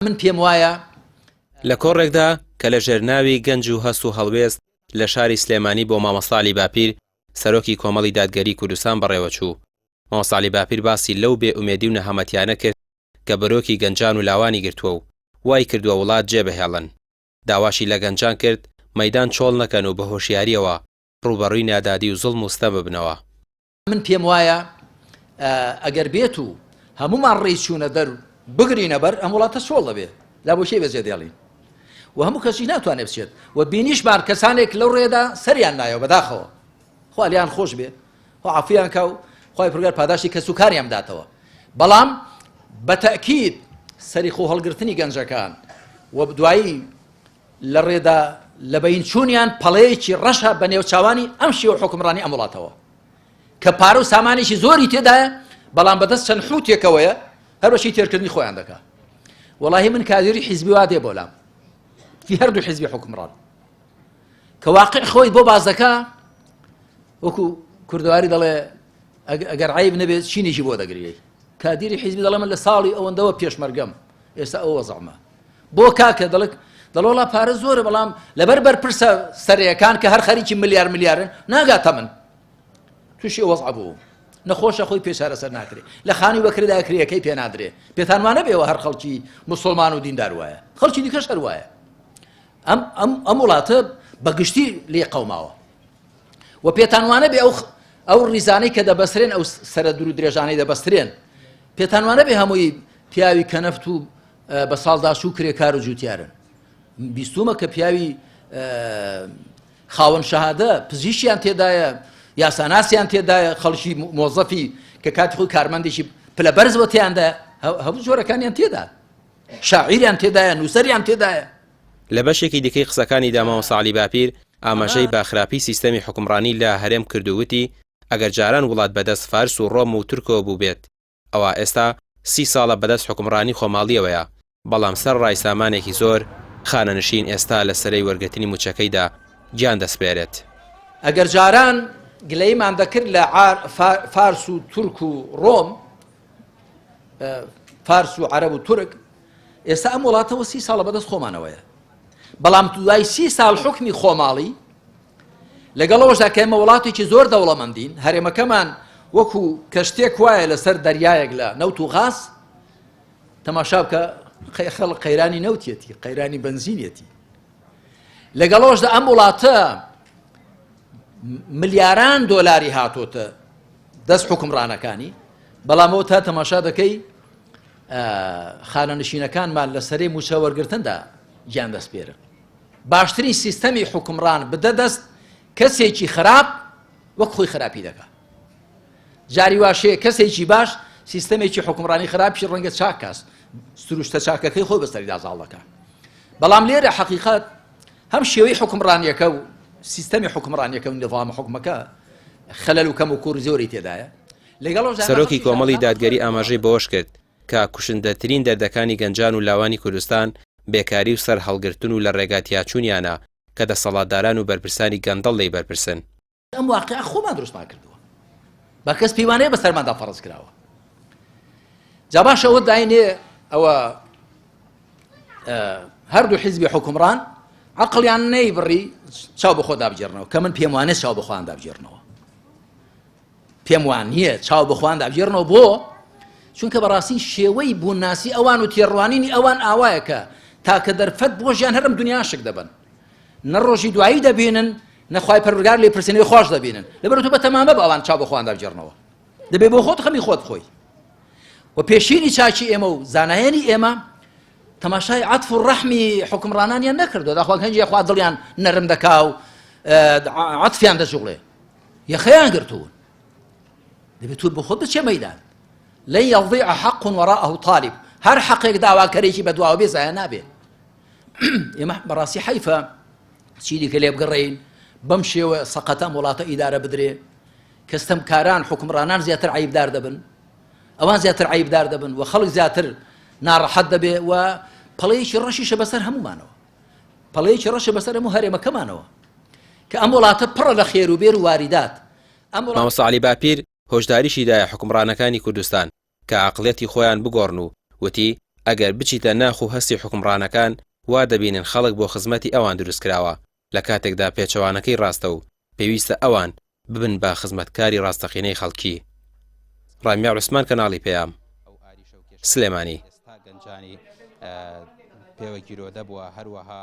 من پێم وایە لە کۆڕێکدا کە لە ژێرناوی گەنج و هەست و هەڵوێست لە شاری سلێمانی بۆ مامۆستا عەلی باپیر سەرۆکی کۆمەڵی دادگەری کوردستان بەڕێوە چوو. مامۆستا عەلی باپیر باسی لەو بێئومێدی و نەهەمەتیانە کرد کە بەرۆکی گەنجان و لاوانی گرتووە و وای کردووە وڵات جێبەهێڵن. داواشی لە گەنجان کرد مەیدان چۆڵ نەکەن و بە هۆشیاریەوە ڕوبەڕووی نادادی و زوڵم و ستەم ببنەوە. من پێم وایە ئەگەر بێت و هەمومان ڕێی چوونە دەر بگرینە بەر ئەم وڵاتە سۆڵ دەبێت لا بۆ شێ بەجێ دێڵین و هەموو کەسی ناتوانێت بچێت و بینیشمان کەسانێک لەو ڕێدا سەریان نایەوە بەداخەوە خوا لیان خۆش بێت خوا عافیان کا و خوای پروردگار پاداشی کەس و کاریان بداتەوە. بەڵام بەتەئکید سەری خۆ هەڵگرتنی گەنجەکان و دوایی لە ڕێدا لە بەین چوونیان پەڵەیەکی ڕەشە بە نێوچاوانی ئەم شێوە حکمڕانی ئەم وڵاتەوە کە پارە و سامانێکی زۆری تێدایە بەڵام بەدەست چەند حوتێکەوەیە هەر بەشی تێرکردنی خۆیان دەکات. وەڵاهی من کادری حیزبی وا دێ بۆلام فی هەردوو حیزبی حکمڕان کە واقع خۆی بۆ باز دەکا وەکو کوردواری دەڵێ ئەگەر عیب نەبێت چینێکی بۆ دەگریەی کادری حیزبی دەڵێ من لە ساڵی ئەوەندەوە پێشمەرگەم ئێستا ئەو وەزعمە بۆ کاکە دەڵۆڵا پارە زۆرە بەڵام لەبەر بەرپرسە سەرەکان کە هەر خەریکی ملیارن ناگاتە من تووشی وەزع بوو نەخۆشە خۆی پێشارە سەر ناکرێ لە خانی وەکردا کرێەکەی پێ نادرێ پێتانوانە بێەوە هەر خەڵکی موسڵمان و دیندار وایە خەڵکی دیکەش هەر وایە ئەم وڵاتە بەگشتی لێ قەوماوە و پێتانوانە بێ ئەو ڕیزانەی کە دەبەسترێن ئەو سەرە دوور و درێژانەی دەبەسترێن پێتانوانە بێ هەمووی پیاوی کەنەفت و بە ساڵداش و کرێکار و جوتیارن بیستومە کە پیاوی خاوەن شەهادە پزیشیان تێدایە یاساناسیان تێدایە خەڵکی مۆزەفی کە کاتی خۆی کارمەندێکی پلە بەرزەوە تێیاندا هەموو جۆرەکانیان تێدا شاعیریان تێدایە نووسەریان تێدایە. لە بەشێکی دیکەی قسەکانی دا مامۆستا عەلی باپیر ئاماژەی باخراپی سیستەمی حکمڕانی لە هەرێم کردووتی ئەگەر جاران وڵات بەدەست فارس و ڕۆم و تورکەوە بوو بێت ئەوە ئێستا 30 ساڵە بەدەست حکمڕانی خۆماڵیەوەیە بەڵام سەر ڕای سامانێکی زۆر خانەنشین ئێستا لە سەرەی وەرگرتنی موچەکەیدا گیان دەسپێرێت. ئەگەر جاران گلەیمان دەکرد لە فارس و تورک و ڕۆم فارس و عەرەب و تورک ئێستا ئەم وڵاتەوە 30 ساڵە بەدەست خۆمانەوەیە بەڵام دوای 30 ساڵ حکمی خۆماڵی لەگەڵەوەشدا کە ئێمە وڵاتێکی زۆر دەوڵەمەندین هەرێمەکەمان وەکو کەشتێک وایە لەسەر دەریایەک لە نەوت و غاز تەماشا بکە خەڵک قەیرانی نەوتێتی قەیرانی بنزینێتی لەگەڵەوەشدا ئەم وڵاتە ملیاران دۆلاری هاتۆتە دەست حکمڕانەکانی بەڵام ئەوە تا تەماشا دەکەی خانەنشینەکانمان لە سەرەی موچە وەرگرتندا گیان دەسپێرن. باشترین سیستەمی حکمڕان بدە دەست کەسێکی خراپ وەک خۆی خراپی دەکات جاری واشەیە کەسێکی باش سیستەمێکی حکمڕانی خراپی ڕەنگە چاک کاس سروشتە چاکەکەی خۆی بەسەریدا زاڵ دەکات. بەڵام لێرە حەقیقەت هەم شێوەی حکمڕانیەکە و سیستەمی حکمڕانیەکە و نظام حکومەکە خەلەل و کەم و کوور زۆری تێدایە. سەرۆکی کۆمەڵی دادگەری ئاماژەی بەوەش کرد کە کوشندەترین دەردەکانی گەنجان و لاوانی کوردستان بێکاری و سەر هەڵگرتن و لە ڕێگاتیاچوونیانە کە دەسەڵاتداران و بەرپرسانی گەندەڵ لێی بەرپرسن. ئەم واقعە خۆمان دروستمان کردووە بە کەس پەیوانەیە بەسەرماندا فەرز کراوە. جا باشە ئەوە داینێ ئەوە هەردوو حیزبی حکمڕان عەقڵیان نەیبڕی چاو بە خۆ دابژێڕنەوە کە من پێم وانە چاو بە خۆیان دابژێڕنەوە پێم وان نییە چاو بە خۆیان دابژێڕنەوە بۆ چونکە بەڕاستی شێوەی بووناسی ئەوان و تێڕوانینی ئەوان ئاوایە کە تاکە دەرفەت بۆژیان هەرم دنیا شک دەبن نە ڕۆژی دوایی دەبینن نەخوای پەروەردگار لێ پرسێنەوەی خۆش دەبینن لەبەر تۆ بە تەمامە بە ئەوان چاو بە خۆیان دابژێڕنەوە دەبێ بۆ خۆت خەمی خۆت بخۆی و پێشینی چاکی ئێمە و زانایانی ئێمە تەماشای عەتف و ڕەحمی حکمڕانانیان نەکردووە داخوا هەنجی خوا دڵیان نەرم دەکا و عەتفیان دەجوڵێ یەخەیان گرتوون دەبێت تۆ بۆ خۆت بچێ مەیدان لن يضيع حق وراءه طالب هەر حەقێک داواکەرێکی بە دواوە بێ زایە نابێت ئێمە بەڕاستی حەیفە چیدی کە لێ بگەڕێین بەم شێوە سەقەتە وڵاتە ئیدارە بدرێ کەستەمکاران حکمڕانان زیاتر عیبدار دەبن ئەوان زیاتر عیبدار دەبن و خەڵک زیاتر ناڕەحەت دەبێ و پەڵەیەکی ڕەشیشە بەسەر هەمومانەوە پەڵەیەکی ڕەشە بەسەر هەموو هەرێمەکەمانەوە کە ئەم وڵاتە پڕە لە خێر و بێر و واریدات. مامۆستا عەلی باپیر هۆشداریشی دایە حکمڕانەکانی کوردستان کە عەقڵیەتی خۆیان بگۆڕن و وتی ئەگەر بچیتە ناخ و هەستی حکمڕانەکان وا دەبینن خەڵک بۆ خزمەتی ئەوان دروستکراوە لە کاتێکدا پێچەوانەکەی ڕاستە و پێویستە ئەوان ببن بە خزمەتکاری ڕاستەقینەی خەڵکی. ڕامیا عوسمان کەناڵی پێام سلێمانی. پێوە گیرۆدە بووە هەروەها